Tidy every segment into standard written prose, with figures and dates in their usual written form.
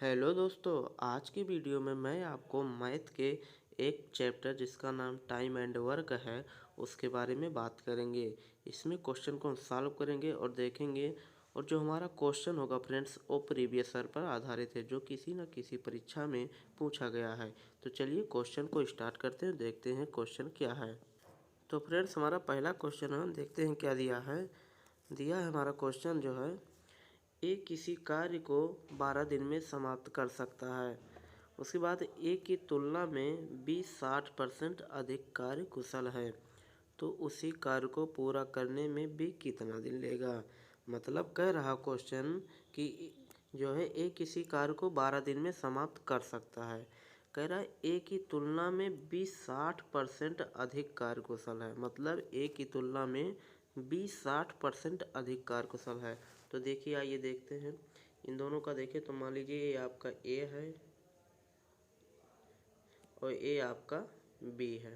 Hello दोस्तों, आज की वीडियो में मैं आपको मैथ के एक चैप्टर जिसका नाम टाइम एंड वर्क है उसके बारे में बात करेंगे। इसमें क्वेश्चन को हम सॉल्व करेंगे और देखेंगे। और जो हमारा क्वेश्चन होगा फ्रेंड्स वो प्रीवियस ईयर पर आधारित है, जो किसी न किसी परीक्षा में पूछा गया है। तो चलिए क्वेश्चन को स्टार्ट करते हैं, देखते हैं क्वेश्चन क्या है। तो फ्रेंड्स हमारा पहला क्वेश्चन है, देखते हैं क्या दिया है। दिया है हमारा क्वेश्चन जो है, ए किसी कार्य को 12 दिन में समाप्त कर सकता है। उसके बाद ए की तुलना में बी 60% अधिक कार्य कुशल है, तो उसी कार्य को पूरा करने में बी कितना दिन लेगा। मतलब कह रहा क्वेश्चन कि जो है ए किसी कार्य को 12 दिन में समाप्त कर सकता है। कह रहा है ए की तुलना में बी 60% अधिक कार्य कुशल है। मतलब ए की तुलना में बी 60% अधिक कार्य कुशल है। तो देखिए आइए देखते हैं इन दोनों का। देखें तो मान लीजिए ये आपका ए है और ए आपका बी है।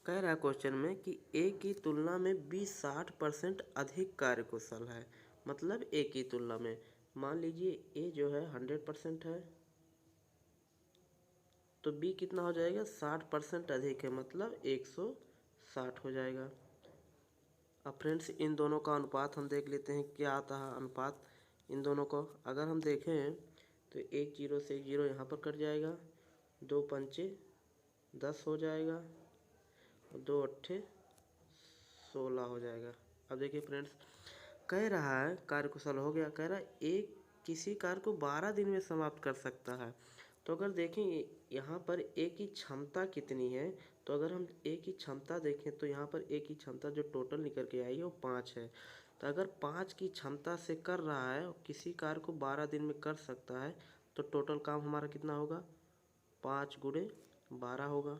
कह रहा है क्वेश्चन में कि ए की तुलना में बी 60% अधिक कार्य कुशल है। मतलब ए की तुलना में मान लीजिए ए जो है 100% है, तो बी कितना हो जाएगा 60% अधिक है, मतलब 160 हो जाएगा। अब फ्रेंड्स इन दोनों का अनुपात हम देख लेते हैं क्या आता है अनुपात इन दोनों को। अगर हम देखें तो एक जीरो से एक जीरो यहाँ पर कट जाएगा, 2 पंचे 10 हो जाएगा और 2 अट्ठे 16 हो जाएगा। अब देखिए फ्रेंड्स कह रहा है कार्य कुशल हो गया। कह रहा है एक किसी कार्य को 12 दिन में समाप्त कर सकता है। तो अगर देखें यहाँ पर ए की क्षमता कितनी है, तो अगर हम ए की क्षमता देखें तो यहाँ पर ए की क्षमता जो टोटल निकल के आई है वो 5 है। तो अगर 5 की क्षमता से कर रहा है और किसी कार्य को 12 दिन में कर सकता है, तो टोटल काम हमारा कितना होगा 5 गुणे 12 होगा।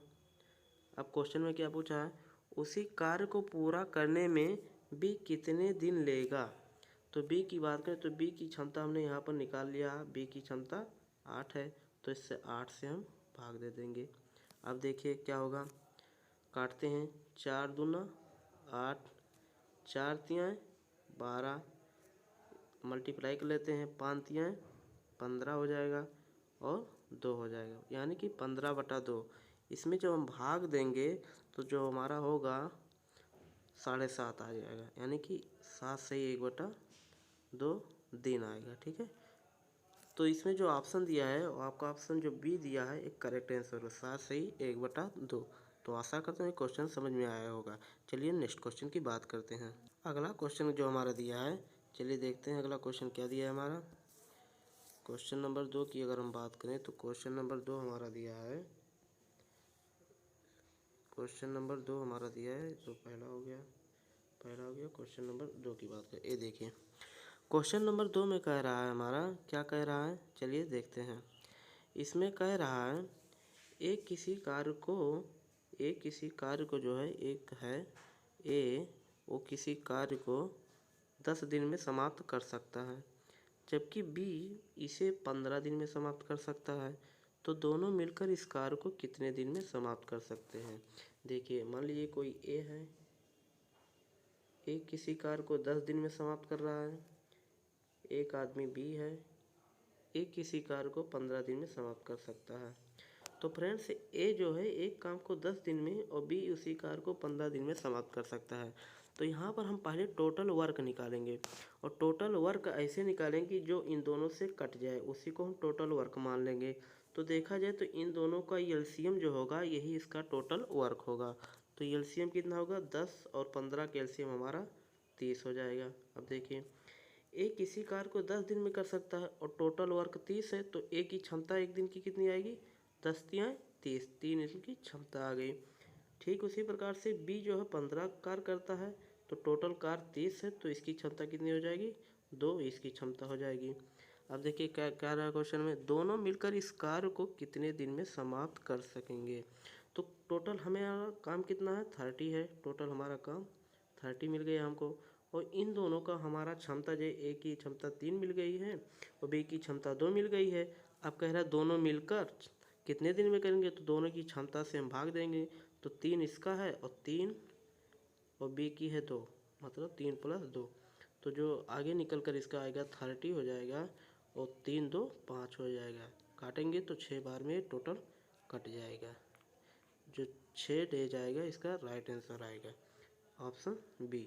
अब क्वेश्चन में क्या पूछा है, उसी कार्य को पूरा करने में बी कितने दिन लेगा। तो बी की बात करें तो बी की क्षमता हमने यहाँ पर निकाल लिया। बी की क्षमता 8 है, तो इससे 8 से हम भाग दे देंगे। अब देखिए क्या होगा, काटते हैं 4 दूना 8, 4 तियाँ 12, मल्टीप्लाई कर लेते हैं 5 तियाँ 15 हो जाएगा और 2 हो जाएगा, यानी कि 15/2। इसमें जब हम भाग देंगे तो जो हमारा होगा 7.5 आ जाएगा, यानी कि 7 से 1/2 दिन आएगा। ठीक है, तो इसमें जो ऑप्शन दिया है वो आपका ऑप्शन जो बी दिया है एक करेक्ट आंसर है, 7 से 1/2। तो आशा करते हैं क्वेश्चन समझ में आया होगा। चलिए नेक्स्ट क्वेश्चन की बात करते हैं। अगला क्वेश्चन जो हमारा दिया है, चलिए देखते हैं अगला क्वेश्चन क्या दिया है हमारा। क्वेश्चन नंबर 2 की अगर हम बात करें तो क्वेश्चन नंबर 2 हमारा दिया है। क्वेश्चन नंबर 2 हमारा दिया है, तो पहला हो गया। क्वेश्चन नंबर 2 की बात करें, ये देखिए क्वेश्चन नंबर 2 में कह रहा है हमारा, क्या कह रहा है चलिए देखते हैं। इसमें कह रहा है किसी कार्य को जो है एक है ए, वो किसी कार्य को 10 दिन में समाप्त कर सकता है, जबकि बी इसे 15 दिन में समाप्त कर सकता है। तो दोनों मिलकर इस कार्य को कितने दिन में समाप्त कर सकते हैं। देखिए मान लीजिए कोई ए है, ए किसी कार्य को 10 दिन में समाप्त कर रहा है। एक आदमी बी है, ए किसी कार्य को 15 दिन में समाप्त कर सकता है। तो फ्रेंड्स ए जो है एक काम को 10 दिन में और बी उसी कार्य को 15 दिन में समाप्त कर सकता है। तो यहाँ पर हम पहले टोटल वर्क निकालेंगे और टोटल वर्क ऐसे निकालेंगे कि जो इन दोनों से कट जाए, उसी को हम टोटल वर्क मान लेंगे। तो देखा जाए तो इन दोनों का एलसीएम जो होगा यही इसका टोटल वर्क होगा। तो एलसीएम कितना होगा 10 और 15 का एलसीएम हमारा 30 हो जाएगा। अब देखिए ए किसी कार्य को 10 दिन में कर सकता है और टोटल वर्क 30 है, तो ए की क्षमता एक दिन की कितनी आएगी 10 तियाँ 30, 3 इसकी क्षमता आ गई। ठीक उसी प्रकार से बी जो है 15 कार्य करता है, तो टोटल कार्य 30 है, तो इसकी क्षमता कितनी हो जाएगी 2 इसकी क्षमता हो जाएगी। अब देखिए क्या क्या रहा क्वेश्चन में, दोनों मिलकर इस कार्य को कितने दिन में समाप्त कर सकेंगे। तो टोटल हमें काम कितना है 30 है, टोटल हमारा काम 30 मिल गया हमको। और इन दोनों का हमारा क्षमता जो ए की क्षमता 3 मिल गई है और बी की क्षमता 2 मिल गई है। अब कह रहा है दोनों मिलकर कितने दिन में करेंगे, तो दोनों की क्षमता से हम भाग देंगे। तो 3 इसका है और 3 और बी की है 2, मतलब 3 + 2। तो जो आगे निकल कर इसका आएगा 30 हो जाएगा और 3 2 5 हो जाएगा। काटेंगे तो 6 बार में टोटल कट जाएगा। जो 6 दे जाएगा इसका राइट आंसर आएगा ऑप्शन बी।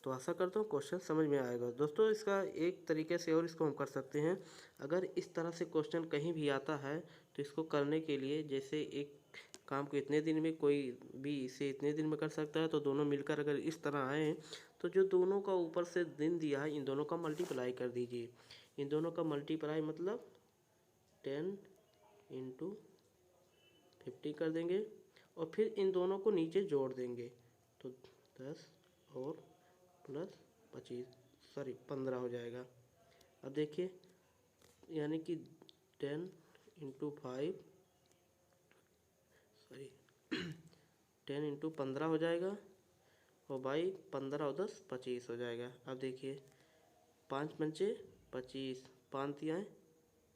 तो आशा करता हूँ क्वेश्चन समझ में आएगा दोस्तों। इसका एक तरीके से और इसको हम कर सकते हैं। अगर इस तरह से क्वेश्चन कहीं भी आता है तो इसको करने के लिए, जैसे एक काम को इतने दिन में कोई भी इसे इतने दिन में कर सकता है, तो दोनों मिलकर अगर इस तरह आए तो जो दोनों का ऊपर से दिन दिया है इन दोनों का मल्टीप्लाई कर दीजिए। इन दोनों का मल्टीप्लाई मतलब 10 इंटू 50 कर देंगे और फिर इन दोनों को नीचे जोड़ देंगे तो 10 और प्लस 15 हो जाएगा। अब देखिए यानी कि 10 इंटू 5 10 इंटू 15 हो जाएगा और बाई 15 और 10 25 हो जाएगा। अब देखिए 5 पंचे 25, 5 तियाएँ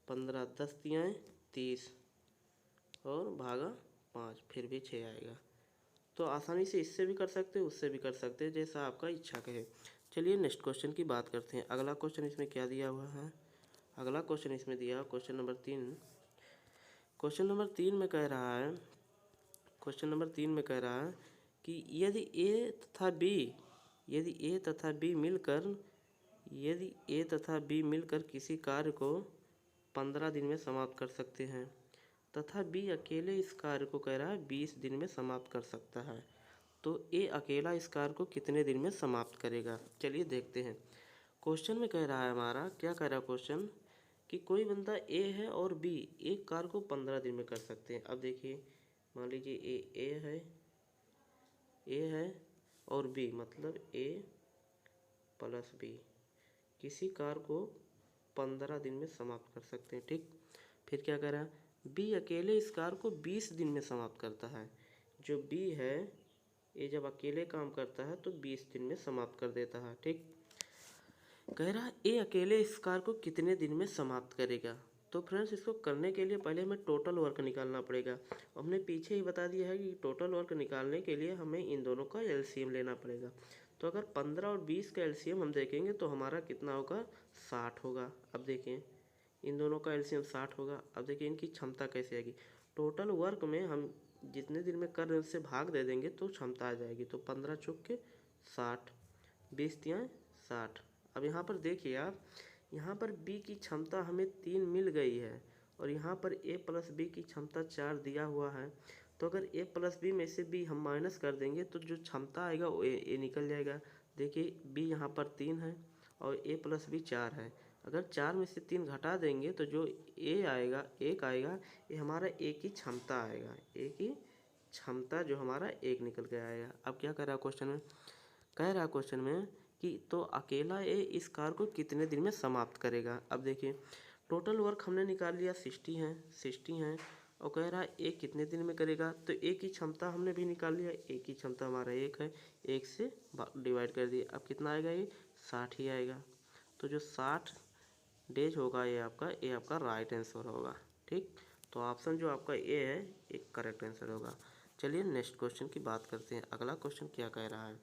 15, 10 तियाएँ 30 और भागा 5, फिर भी 6 आएगा। तो आसानी से इससे भी कर सकते हैं, उससे भी कर सकते हैं, जैसा आपका इच्छा कहे। चलिए नेक्स्ट क्वेश्चन की बात करते हैं। अगला क्वेश्चन इसमें क्या दिया हुआ है? अगला क्वेश्चन इसमें दिया क्वेश्चन नंबर 3। क्वेश्चन नंबर 3 में कह रहा है कि यदि ए तथा बी मिलकर किसी कार्य को 15 दिन में समाप्त कर सकते हैं तथा बी अकेले इस कार्य को कह रहा है 20 दिन में समाप्त कर सकता है, तो ए अकेला इस कार्य को कितने दिन में समाप्त करेगा? चलिए देखते हैं। क्वेश्चन में कह रहा है हमारा, क्या कह रहा है क्वेश्चन, कि कोई बंदा ए है और बी एक कार्य को 15 दिन में कर सकते हैं। अब देखिए मान लीजिए ए है और बी मतलब ए प्लस बी किसी कार्य को 15 दिन में समाप्त कर सकते हैं। ठीक, फिर क्या कह रहा है, बी अकेले इस कार्य को 20 दिन में समाप्त करता है। जो बी है ये जब अकेले काम करता है तो 20 दिन में समाप्त कर देता है। ठीक, कह रहा है ए अकेले इस कार्य को कितने दिन में समाप्त करेगा? तो फ्रेंड्स इसको करने के लिए पहले हमें टोटल वर्क निकालना पड़ेगा। हमने पीछे ही बता दिया है कि टोटल वर्क निकालने के लिए हमें इन दोनों का एलसीएम लेना पड़ेगा। तो अगर 15 और 20 का एलसीएम हम देखेंगे तो हमारा कितना होगा, 60 होगा। अब देखें इन दोनों का एलसीएम 60 होगा। अब देखिए इनकी क्षमता कैसे आएगी, टोटल वर्क में हम जितने दिन में कर रहे हैं उससे भाग दे देंगे तो क्षमता आ जाएगी। तो 15 चौक के 60, 20 तियाँ 60। अब यहाँ पर देखिए आप, यहाँ पर बी की क्षमता हमें 3 मिल गई है और यहाँ पर ए प्लस बी की क्षमता 4 दिया हुआ है। तो अगर ए प्लस बी में से बी हम माइनस कर देंगे तो जो क्षमता आएगा वो ए निकल जाएगा। देखिए बी यहाँ पर 3 है और ए प्लस बी 4 है। अगर 4 में से 3 घटा देंगे तो जो ए आएगा 1 आएगा, ये हमारा ए की क्षमता आएगा। ए की क्षमता जो हमारा 1 निकल के आएगा। अब क्या कह रहा है क्वेश्चन में, कह रहा है क्वेश्चन में कि तो अकेला ए इस कार्य को कितने दिन में समाप्त करेगा? अब देखिए टोटल वर्क हमने निकाल लिया 60 है और कह रहा है ए कितने दिन में करेगा, तो ए की क्षमता हमने भी निकाल लिया। ए की क्षमता हमारा 1 है, 1 से डिवाइड कर दिए। अब कितना आएगा, ये 60 ही आएगा। तो जो 60 डेज होगा ये आपका राइट आंसर होगा। ठीक, तो ऑप्शन जो आपका ए है एक करेक्ट आंसर होगा। चलिए नेक्स्ट क्वेश्चन की बात करते हैं। अगला क्वेश्चन क्या कह रहा है?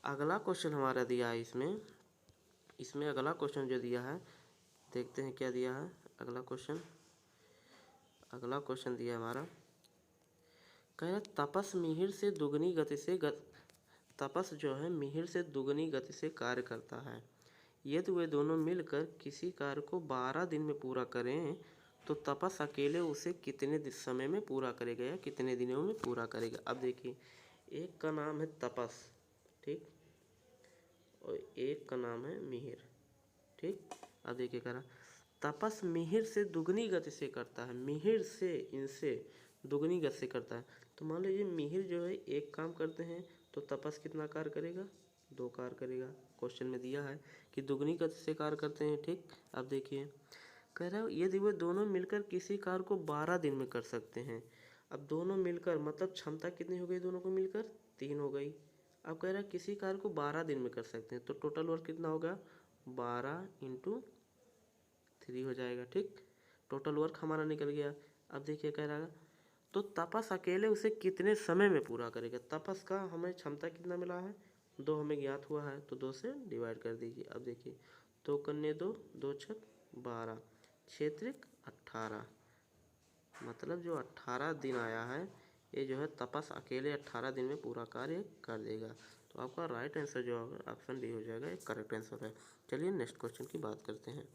अगला क्वेश्चन हमारा दिया है इसमें अगला क्वेश्चन जो दिया है, देखते हैं क्या दिया है। अगला क्वेश्चन दिया है हमारा, कह रहा तपस मिहिर से दुगनी गति से तपस जो है मिहिर से दुगनी गति से कार्य करता है। यदि वे दोनों मिलकर किसी कार्य को 12 दिन में पूरा करें तो तपस अकेले उसे कितने समय में पूरा करेगा या कितने दिनों में पूरा करेगा? अब देखिए एक का नाम है तपस, ठीक, और एक का नाम है मिहिर। ठीक, अब देखिए कह रहा तपस मिहिर से दुगनी गति से करता है, मिहिर से इनसे दुगनी गति से करता है। तो मान लीजिए मिहिर जो है एक काम करते हैं तो तपस कितना कार्य करेगा, 2 कार्य करेगा। क्वेश्चन में दिया है कि दुगनी गति से कार्य करते हैं। ठीक, अब देखिए कह रहा है यदि वे दोनों मिलकर किसी कार्य को 12 दिन में कर सकते हैं। अब दोनों मिलकर मतलब क्षमता कितनी हो गई, दोनों को मिलकर 3 हो गई। अब कह रहा है किसी कार्य को 12 दिन में कर सकते हैं, तो टोटल वर्क कितना होगा, 12 इंटू 3 हो जाएगा। ठीक, टोटल वर्क हमारा निकल गया। अब देखिए कह रहा है तो तपस अकेले उसे कितने समय में पूरा करेगा? तपस का हमें क्षमता कितना मिला है, 2 हमें ज्ञात हुआ है, तो 2 से डिवाइड कर दीजिए। अब देखिए 2 कन्ने 2, 2 छक 12, 6 त्रिक 18। मतलब जो 18 दिन आया है ये जो है तपस अकेले 18 दिन में पूरा कार्य कर देगा। तो आपका राइट आंसर जो होगा ऑप्शन डी हो जाएगा, एक करेक्ट आंसर है। चलिए नेक्स्ट क्वेश्चन की बात करते हैं।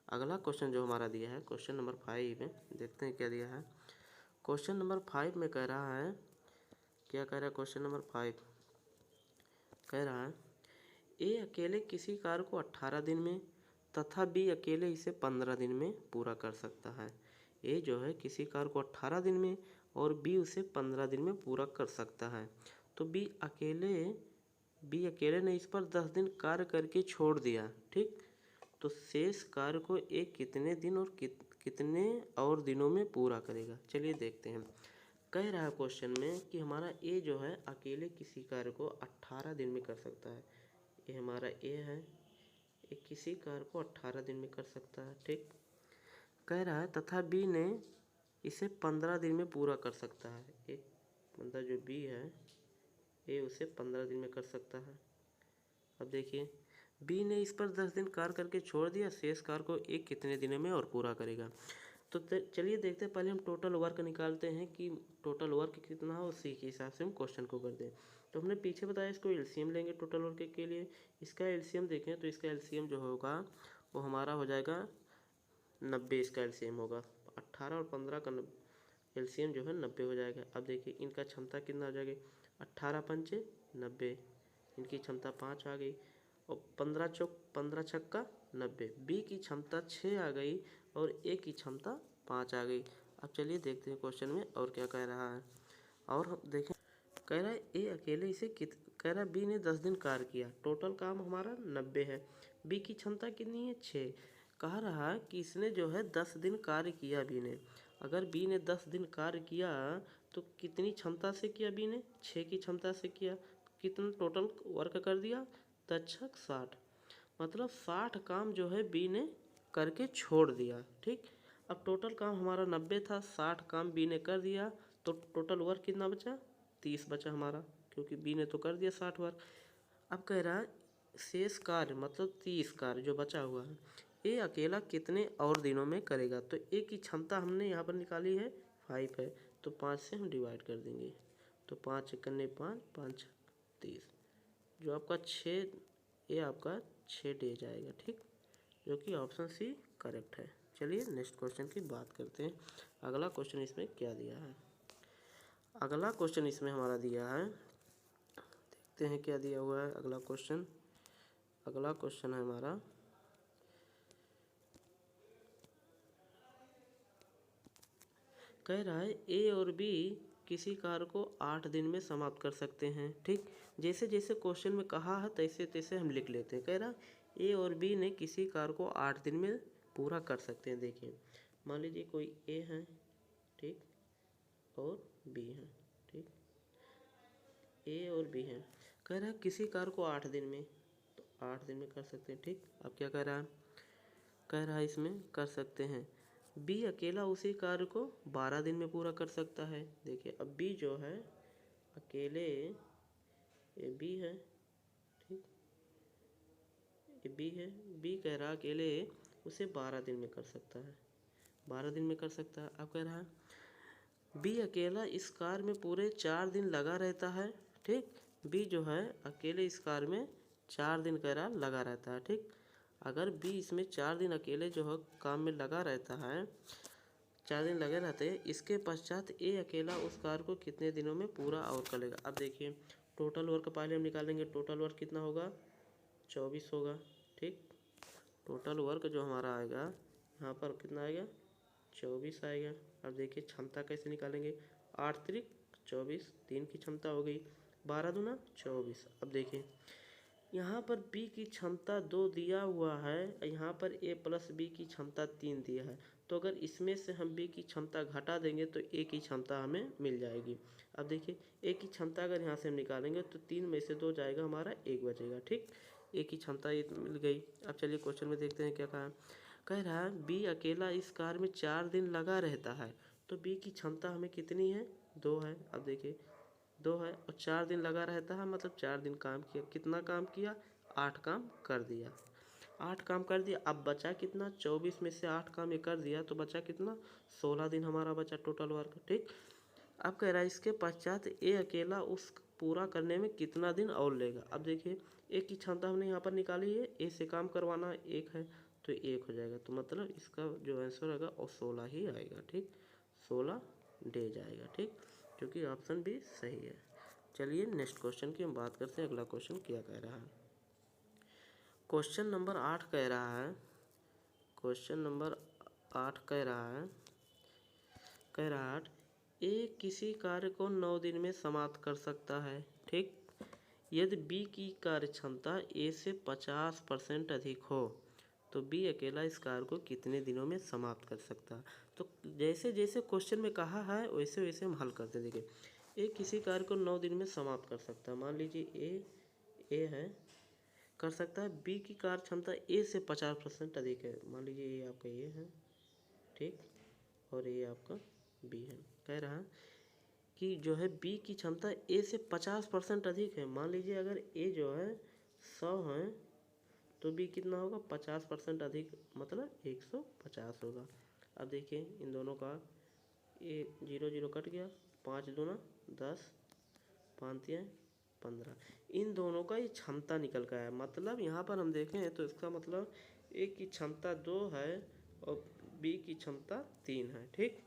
अगला क्वेश्चन जो हमारा दिया है क्वेश्चन नंबर 5 में, देखते हैं क्या दिया है। क्वेश्चन नंबर 5 में कह रहा है, क्या कह रहा है क्वेश्चन नंबर 5 कह रहा है ए अकेले किसी कार्य को 18 दिन में तथा बी अकेले इसे 15 दिन में पूरा कर सकता है। ए जो है किसी कार्य को 18 दिन में और बी उसे 15 दिन में पूरा कर सकता है। तो बी अकेले ने इस पर 10 दिन कार्य करके छोड़ दिया, ठीक। तो शेष कार्य को ए कितने दिन और कितने और दिनों में पूरा करेगा, चलिए देखते हैं। कह रहा है क्वेश्चन में कि हमारा ए जो है अकेले किसी कार्य को 18 दिन में कर सकता है। ये हमारा ए है, ये किसी कार्य को 18 दिन में कर सकता है, ठीक। कह रहा है तथा बी ने इसे 15 दिन में पूरा कर सकता है। एक बंदा जो बी है ये उसे 15 दिन में कर सकता है। अब देखिए बी ने इस पर 10 दिन कार्य करके छोड़ दिया, शेष कार्य को एक कितने दिनों में और पूरा करेगा। तो चलिए देखते हैं, पहले हम टोटल वर्क निकालते हैं कि टोटल वर्क कितना हो, उसी के हिसाब से हम क्वेश्चन को कर दें। तो हमने पीछे बताया इसको एलसीएम लेंगे टोटल वर्क के लिए। इसका एलसीएम देखें तो इसका एलसीएम जो होगा वो हमारा हो जाएगा 90। इसका एलसीएम होगा 18 और 15 का एलसीएम जो है 90 हो जाएगा। अब देखिए इनका क्षमता कितना हो जाएगी, 18 पंचे 90, इनकी क्षमता 5 आ गई और 15 छक्का 90। बी की क्षमता 6 आ गई और ए की क्षमता 5 आ गई। अब चलिए देखते हैं क्वेश्चन में और क्या कह रहा है। और हम देखें, कह रहा है ए अकेले इसे कह रहा है बी ने 10 दिन कार्य किया, टोटल काम हमारा 90 है। बी की क्षमता कितनी है, 6। कह रहा है कि इसने जो है 10 दिन कार्य किया बी ने। अगर बी ने 10 दिन कार्य किया तो कितनी क्षमता से किया बी ने, 6 की क्षमता से किया। कितना टोटल वर्क कर दिया, 10 छक 60। मतलब 60 काम जो है बी ने करके छोड़ दिया, ठीक। अब टोटल काम हमारा 90 था, 60 काम बी ने कर दिया, तो टोटल वर्क कितना बचा, 30 बचा हमारा, क्योंकि बी ने तो कर दिया 60 वर्क। अब कह रहा है शेष कार्य मतलब 30 कार्य जो बचा हुआ है ये अकेला कितने और दिनों में करेगा। तो ए की क्षमता हमने यहाँ पर निकाली है 5 है, तो 5 से हम डिवाइड कर देंगे। तो 5 कन्ने 5, 5 30, जो आपका 6, ये आपका 6 डे जाएगा, ठीक, जो कि ऑप्शन सी करेक्ट है। चलिए नेक्स्ट क्वेश्चन की बात करते हैं। अगला क्वेश्चन इसमें क्या दिया है। अगला क्वेश्चन इसमें हमारा दिया है, देखते हैं क्या दिया हुआ है अगला क्वेश्चन। अगला क्वेश्चन है हमारा, कह रहा है ए और बी किसी कार्य को 8 दिन में समाप्त कर सकते हैं, ठीक। जैसे जैसे क्वेश्चन में कहा है तैसे तैसे हम लिख लेते हैं। कह रहा ए और बी ने किसी कार्य को 8 दिन में पूरा कर सकते हैं। देखिए मान लीजिए कोई ए है, ठीक, और बी है, ठीक, ए और बी है। कह रहा है किसी कार्य को 8 दिन में, तो 8 दिन में कर सकते हैं, ठीक। अब क्या कह रहा है, कह रहा है इसमें कर सकते हैं बी अकेला उसी कार्य को 12 दिन में पूरा कर सकता है। देखिए अब बी जो है अकेले, ये बी है, ठीक, ये बी है, बी कह रहा है अकेले उसे 12 दिन में कर सकता है, 12 दिन में कर सकता है। अब कह रहा है बी अकेला इस कार्य में पूरे 4 दिन लगा रहता है, ठीक। बी जो है अकेले इस कार्य में 4 दिन कह रहा लगा रहता है, ठीक। अगर बी इसमें 4 दिन अकेले जो है काम में लगा रहता है, 4 दिन लगे रहते हैं, इसके पश्चात ए अकेला उस कार्य को कितने दिनों में पूरा और कर लेगा। अब देखिए टोटल वर्क पहले हम निकालेंगे, टोटल वर्क कितना होगा, 24 होगा, ठीक। टोटल वर्क जो हमारा आएगा यहाँ पर कितना आएगा, 24 आएगा। अब देखिए क्षमता कैसे निकालेंगे, 8 त्रिक 24, 3 की क्षमता हो गई, 12 दूना 24। अब देखिए यहाँ पर बी की क्षमता 2 दिया हुआ है, यहाँ पर ए प्लस बी की क्षमता 3 दिया है। तो अगर इसमें से हम बी की क्षमता घटा देंगे तो ए की क्षमता हमें मिल जाएगी। अब देखिए ए की क्षमता अगर यहाँ से हम निकालेंगे तो 3 में से 2 जाएगा, हमारा 1 बचेगा, ठीक। ए की क्षमता ये मिल गई। अब चलिए क्वेश्चन में देखते हैं क्या कहा। कह रहा है बी अकेला इस कार्य में 4 दिन लगा रहता है, तो बी की क्षमता हमें कितनी है, 2 है। अब देखिए 2 है और 4 दिन लगा रहता है, मतलब 4 दिन काम किया, कितना काम किया, 8 काम कर दिया। 8 काम कर दिया, अब बचा कितना, 24 में से 8 काम ये कर दिया तो बचा कितना, 16 दिन हमारा बचा टोटल वर्क। ठीक, अब कह रहा है इसके पश्चात ए अकेला उस पूरा करने में कितना दिन और लेगा। अब देखिए ए की क्षमता हमने यहाँ पर निकाली है, ए से काम करवाना एक है तो 1 हो जाएगा, तो मतलब इसका जो आंसर होगा वो 16 ही आएगा। ठीक, 16 डेज आएगा। ठीक, क्योंकि ऑप्शन भी सही है। चलिए नेक्स्ट क्वेश्चन की हम बात करते हैं। अगला क्वेश्चन क्या कह रहा है, क्वेश्चन नंबर 8 कह रहा है, क्वेश्चन नंबर 8 कह रहा है ए किसी कार्य को 9 दिन में समाप्त कर सकता है। ठीक, यदि बी की कार्य क्षमता ए से 50% अधिक हो तो बी अकेला इस कार्य को कितने दिनों में समाप्त कर सकता है। तो जैसे जैसे क्वेश्चन में कहा है वैसे वैसे हम हल करते। देखिए ए किसी कार्य को 9 दिन में समाप्त कर सकता है, मान लीजिए ए है, कर सकता है। बी की कार्य क्षमता ए से 50% अधिक है, मान लीजिए ये आपका ए है। ठीक, और ये आपका बी है। कह रहा है कि जो है बी की क्षमता ए से 50% अधिक है। मान लीजिए अगर ए जो है 100 है तो बी कितना होगा, 50% अधिक, मतलब 150 होगा। अब देखिए इन दोनों का ये 0 0 कट गया, 5 दूना 10, 5 तियां 15, इन दोनों का ये क्षमता निकल कर आया। मतलब यहाँ पर हम देखें तो इसका मतलब ए की क्षमता 2 है और बी की क्षमता 3 है। ठीक,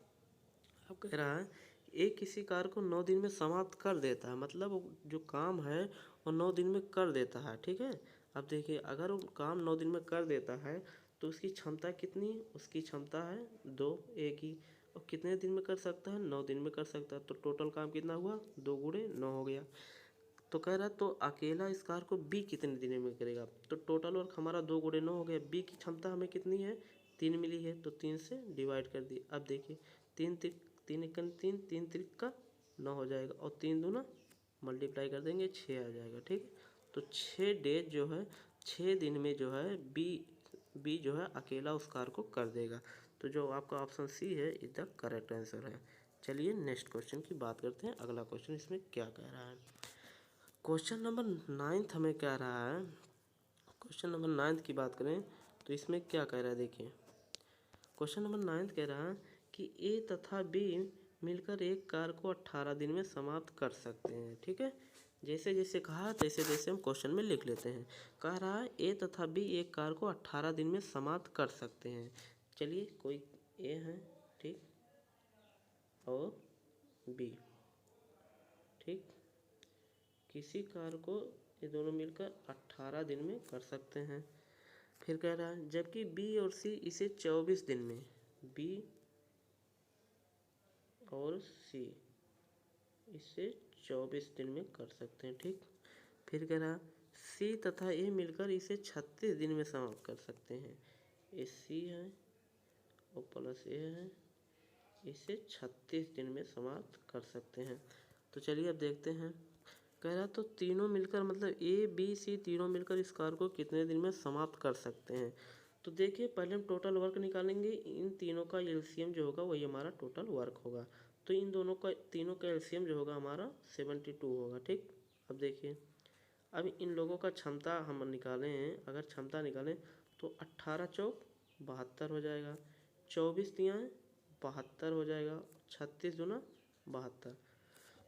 अब कह रहा है ए किसी कार्य को 9 दिन में समाप्त कर देता है, मतलब वो जो काम है वो 9 दिन में कर देता है। ठीक है, अब देखिए अगर वो काम 9 दिन में कर देता है तो उसकी क्षमता कितनी, उसकी क्षमता है 2 ए की, और कितने दिन में कर सकता है, 9 दिन में कर सकता है। तो टोटल काम कितना हुआ, 2 गुणे 9 हो गया। तो कह रहा तो अकेला इस कार्य को बी कितने दिन में करेगा। तो टोटल वर्क हमारा 2 गुणे 9 हो गया। बी की क्षमता हमें कितनी है, 3 मिली है, तो 3 से डिवाइड कर दी। अब देखिए 3 एकम 3, 3 त्रिक का 9 हो जाएगा, और 3 दूना मल्टीप्लाई कर देंगे 6 आ जाएगा। ठीक, तो 6 डेज जो है, 6 दिन में जो है बी जो है अकेला उस कार्य को कर देगा। तो जो आपका ऑप्शन सी है इज द करेक्ट आंसर है। चलिए नेक्स्ट क्वेश्चन की बात करते हैं। अगला क्वेश्चन इसमें क्या कह रहा है, क्वेश्चन नंबर 9 हमें कह रहा है, क्वेश्चन नंबर 9 की बात करें तो इसमें क्या कह रहा है। देखिए क्वेश्चन नंबर 9 कह रहा है कि ए तथा बी मिलकर एक कार्य को 18 दिन में समाप्त कर सकते हैं। ठीक है, जैसे जैसे कहा तैसे तैसे हम क्वेश्चन में लिख लेते हैं। कह रहा है ए तथा बी एक कार्य को 18 दिन में समाप्त कर सकते हैं। चलिए कोई ए है, ठीक, और बी, ठीक, किसी कार्य को ये दोनों मिलकर 18 दिन में कर सकते हैं। फिर कह रहा है जबकि बी और सी इसे 24 दिन में, बी और सी इसे 24 दिन में कर सकते हैं। ठीक, फिर कह रहा सी तथा ए मिलकर इसे 36 दिन में समाप्त कर सकते हैं। ये सी है और प्लस ए है, इसे 36 दिन में समाप्त कर सकते हैं। तो चलिए अब देखते हैं। कह रहा तो तीनों मिलकर, मतलब ए बी सी तीनों मिलकर इस कार्य को कितने दिन में समाप्त कर सकते हैं। तो देखिए पहले हम टोटल वर्क निकालेंगे, इन तीनों का एलसीएम जो होगा वही हमारा टोटल वर्क होगा। तो इन दोनों का, तीनों का एलसीएम जो होगा हमारा 72 होगा। ठीक, अब देखिए अब इन लोगों का क्षमता हम निकालें, अगर क्षमता निकालें तो 18 चौक 72 हो जाएगा, 24 तियां 72 हो जाएगा, 36 दूना 72।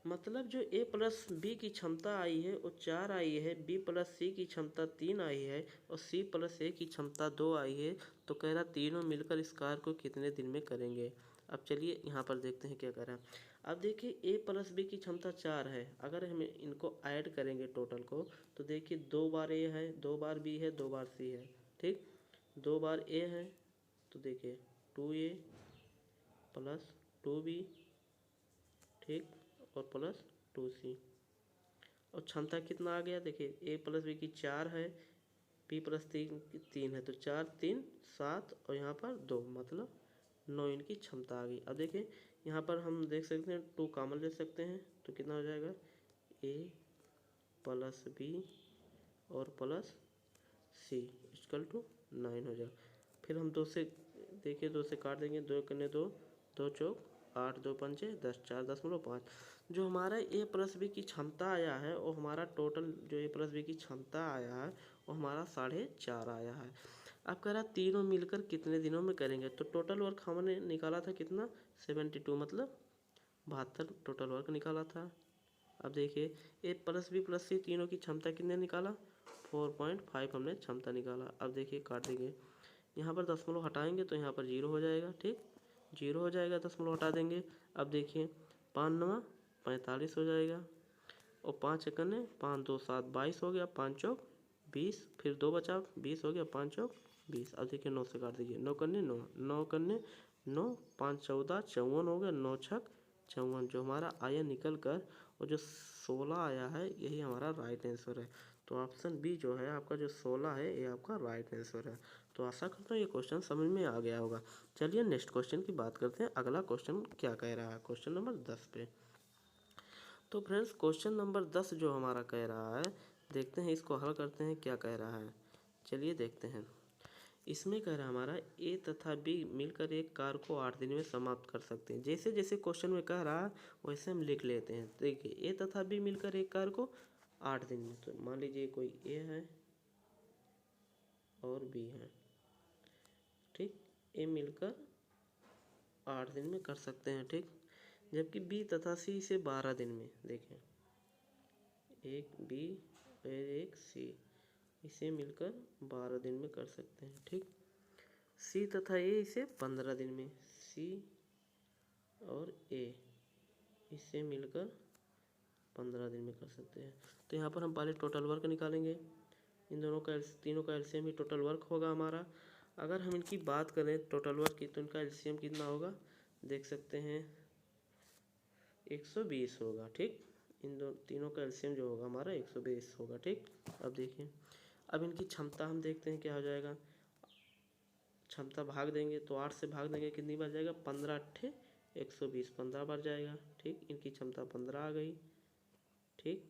मतलब जो ए प्लस बी की क्षमता आई है वो 4 आई है, बी प्लस सी की क्षमता 3 आई है, और सी प्लस ए की क्षमता 2 आई है। तो कह रहा तीनों मिलकर इस कार्य को कितने दिन में करेंगे। अब चलिए यहाँ पर देखते हैं क्या कर रहा है। अब देखिए ए प्लस बी की क्षमता 4 है, अगर हम इनको ऐड करेंगे टोटल को तो देखिए 2 बार ए है, 2 बार बी है, 2 बार सी है। ठीक, 2 बार ए है तो देखिए 2a प्लस 2b, ठीक, और प्लस 2c, और क्षमता कितना आ गया, देखिए ए प्लस बी की 4 है, बी प्लस 3 है, तो 4 3 7 और यहाँ पर 2, मतलब 9 इनकी क्षमता आ गई। अब देखिए यहाँ पर हम देख सकते हैं 2 कॉमन ले सकते हैं तो कितना हो जाएगा, ए प्लस बी और प्लस सी इक्वल टू 9 हो जाएगा। फिर हम 2 से देखिए 2 से काट देंगे, 2 करने 2, 2 चौक 8, 2 पंचे 10, 4.5। जो हमारा ए प्लस बी की क्षमता आया है और हमारा टोटल जो ए प्लस बी की क्षमता आया है और हमारा 4.5 आया है। अब कह रहा तीनों मिलकर कितने दिनों में करेंगे, तो टोटल वर्क हमने निकाला था कितना 72, मतलब 72 टोटल वर्क निकाला था। अब देखिए ए प्लस बी प्लस सी तीनों की क्षमता कितने निकाला 4.5 हमने क्षमता निकाला। अब देखिए काट देंगे, यहाँ पर दशमलव हटाएंगे तो यहाँ पर 0 हो जाएगा, ठीक 0 हो जाएगा, दशमलव हटा देंगे। अब देखिए 5 9 45 हो जाएगा, और 5 एकने 5 2 7 22 हो गया, 5 चौक 20, फिर 2 बचा 20 हो गया, 5 चौक 20। अब देखिए 9 से काट दीजिए, 9 कन्ने 9, 9 कन्ने 9, 5 14 54 हो गया, 9 छक 54। जो हमारा आया निकल कर और जो 16 आया है यही हमारा राइट आंसर है। तो ऑप्शन बी जो है आपका जो 16 है ये आपका राइट आंसर है। तो आशा करता हूँ ये क्वेश्चन समझ में आ गया होगा। चलिए नेक्स्ट क्वेश्चन की बात करते हैं, अगला क्वेश्चन क्या कह रहा है, क्वेश्चन नंबर 10 पे। तो फ्रेंड्स क्वेश्चन नंबर 10 जो हमारा कह रहा है, देखते हैं इसको हल करते हैं क्या कह रहा है। चलिए देखते हैं, इसमें कह रहा है हमारा ए तथा बी मिलकर एक कार को 8 दिन में समाप्त कर सकते हैं। जैसे जैसे क्वेश्चन में कह रहा है वैसे हम लिख लेते हैं। देखिए ए तथा बी मिलकर एक कार को 8 दिन में, तो मान लीजिए कोई ए है और बी है, ठीक, ए मिलकर 8 दिन में कर सकते हैं, ठीक, जबकि बी तथा सी इसे 12 दिन में, देखें एक बी और एक सी इसे मिलकर 12 दिन में कर सकते हैं, ठीक। सी तथा ए इसे 15 दिन में, सी और ए इसे मिलकर 15 दिन में कर सकते हैं। तो यहाँ पर हम पहले टोटल वर्क निकालेंगे, इन दोनों का तीनों का एलसीएम ही टोटल वर्क होगा हमारा। अगर हम इनकी बात करें टोटल वर्क की तो इनका एलसीएम कितना होगा, देख सकते हैं 120 होगा, ठीक। इन दो तीनों का एलसीएम जो होगा हमारा 120 होगा, ठीक। अब देखिए अब इनकी क्षमता हम देखते हैं क्या हो जाएगा। क्षमता भाग देंगे तो 8 से भाग देंगे कितनी बार जाएगा, 15 अट्ठे 120, 15 बार जाएगा, ठीक। इनकी क्षमता 15 आ गई, ठीक।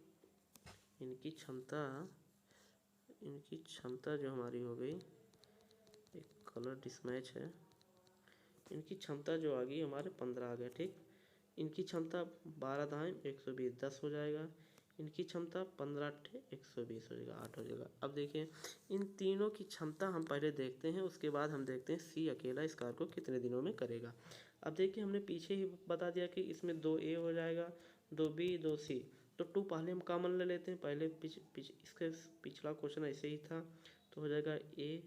इनकी क्षमता जो हमारी हो गई, एक कलर डिसमैच है, इनकी क्षमता जो आ गई हमारे 15 आ गया, ठीक। इनकी क्षमता 12 दाएँ 120 10 हो जाएगा, इनकी क्षमता 15 अट्ठे 120 हो जाएगा, 8 हो जाएगा। अब देखिए इन तीनों की क्षमता हम पहले देखते हैं, उसके बाद हम देखते हैं सी अकेला इस कार को कितने दिनों में करेगा। अब देखिए हमने पीछे ही बता दिया कि इसमें 2 ए हो जाएगा, 2 बी 2 सी, तो 2 पहले हम कॉमन ले लेते हैं। पहले इसके पिछला क्वेश्चन ऐसे ही था, तो हो जाएगा ए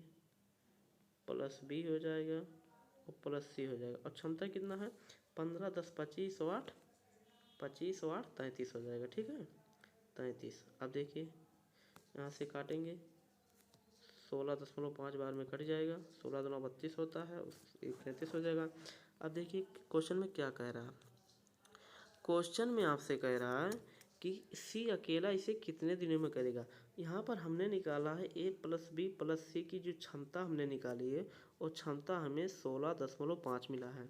प्लस बी हो जाएगा और प्लस सी हो जाएगा, और क्षमता कितना है 15 10 25 और 8 25 और 8 33 हो जाएगा, ठीक है 33। अब देखिए यहाँ से काटेंगे 16.5 बार में कट जाएगा, 16 दूना 32 होता है, 33 हो जाएगा। अब देखिए क्वेश्चन में क्या कह रहा है, क्वेश्चन में आपसे कह रहा है कि सी अकेला इसे कितने दिनों में करेगा। यहाँ पर हमने निकाला है ए प्लस बी प्लस सी की जो क्षमता हमने निकाली है वो क्षमता हमें 16.5 मिला है।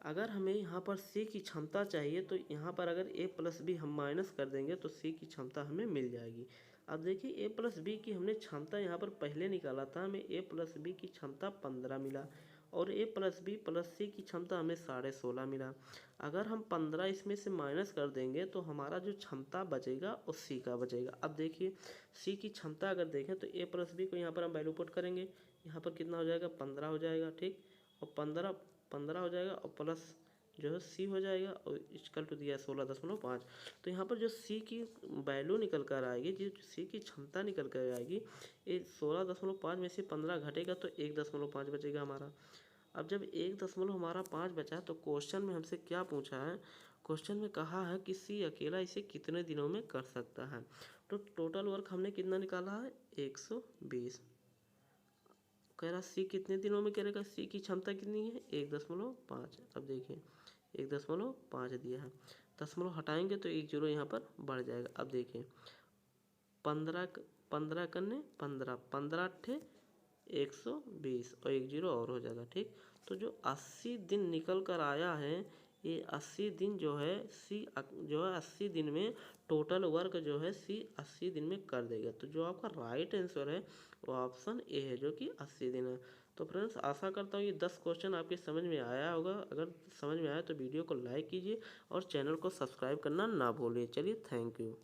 अगर हमें यहाँ पर सी की क्षमता चाहिए तो यहाँ पर अगर ए प्लस बी हम माइनस कर देंगे तो सी की क्षमता हमें मिल जाएगी। अब देखिए ए प्लस बी की हमने क्षमता यहाँ पर पहले निकाला था, हमें ए प्लस बी की क्षमता 15 मिला, और ए प्लस बी प्लस सी की क्षमता हमें 16.5 मिला। अगर हम 15 इसमें से माइनस कर देंगे तो हमारा जो क्षमता बचेगा वो सी का बचेगा। अब देखिए सी की क्षमता अगर देखें तो ए प्लस बी को यहाँ पर हम वैल्यू पुट करेंगे, यहाँ पर कितना हो जाएगा 15 हो जाएगा, ठीक, और 15 हो जाएगा और प्लस जो है सी हो जाएगा, और इक्वल टू दिया 16.5। तो यहाँ पर जो सी की वैल्यू निकल कर आएगी, जो सी की क्षमता निकल कर आएगी, ये 16.5 में से 15 घटेगा तो 1.5 बचेगा हमारा। अब जब 1.5 बचा तो क्वेश्चन में हमसे क्या पूछा है, क्वेश्चन में कहा है कि सी अकेला इसे कितने दिनों में कर सकता है। तो टोटल वर्क हमने कितना निकाला है 120। कह रहा सी कितने दिनों में करेगा, सी की क्षमता कितनी है 1.5। अब देखिए 1.5 दिया है, दशमलव हटाएंगे तो 1 जीरो यहाँ पर बढ़ जाएगा। अब देखिए 15 करने 15 अट्ठे 120 और 1 जीरो और हो जाएगा, ठीक। तो जो 80 दिन निकल कर आया है, ये 80 दिन जो है सी जो है 80 दिन में टोटल वर्क जो है सी 80 दिन में कर देगा। तो जो आपका राइट आंसर है वो ऑप्शन ए है, जो कि 80 दिन है। तो फ्रेंड्स आशा करता हूँ ये 10 क्वेश्चन आपके समझ में आया होगा। अगर समझ में आया तो वीडियो को लाइक कीजिए और चैनल को सब्सक्राइब करना ना भूलिए। चलिए थैंक यू।